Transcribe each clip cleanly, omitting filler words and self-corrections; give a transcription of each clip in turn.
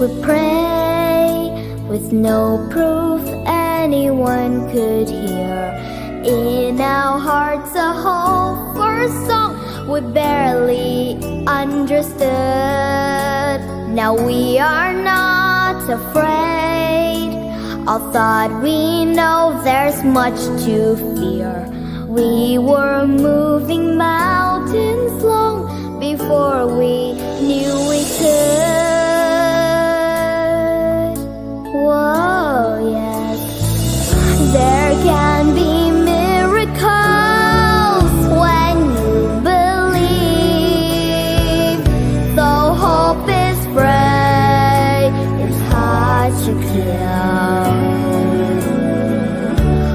would pray with no proof anyone could hear. In our hearts a hope for a song we barely understood. Now we are not afraid, although we know there's much to fear. We were moving mountains long before we knew we could. Whoa, yes, there can be miracles when you believe. Though hope is frail, it's hard to kill.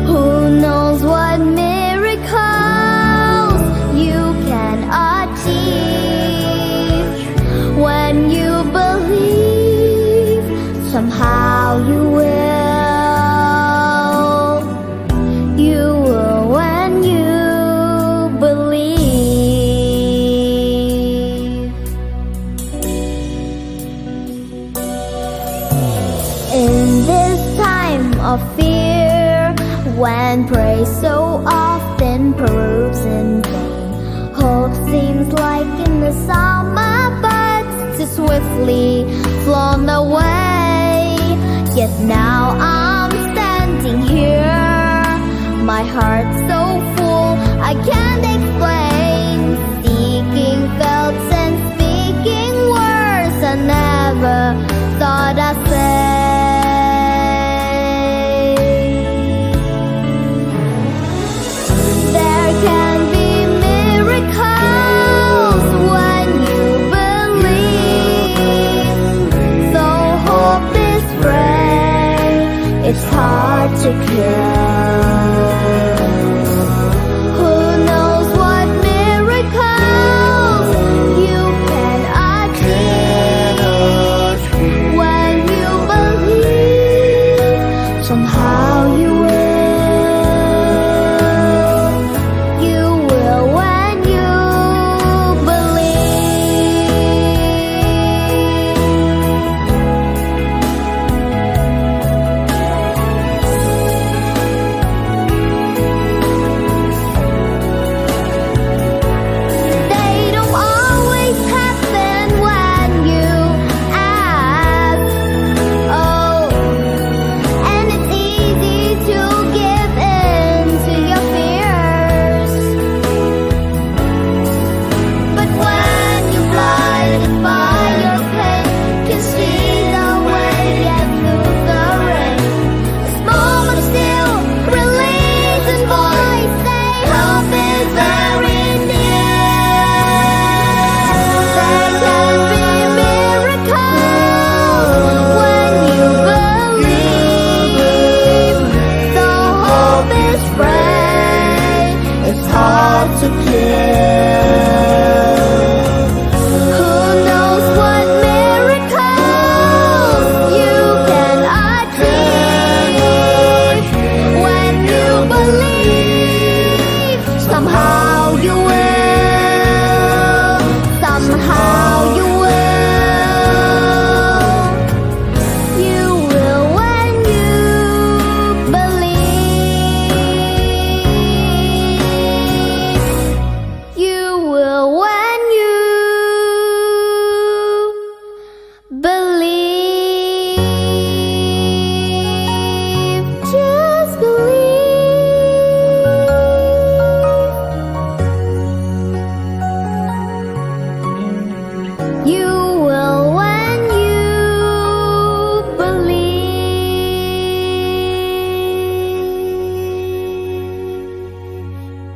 Who knows what miracles you can achieve? When you believe, somehow you will. You will when you believe. In this time of fear, when praise so often proves in vain, hope seems like in the summer buds too swiftly flown away. Yet now I'm standing here, my heart so full I can't explain, seeking thoughts and speaking words I never thought I'd say. There can be miracles when you believe. Though hope is frail, it's hard to kill.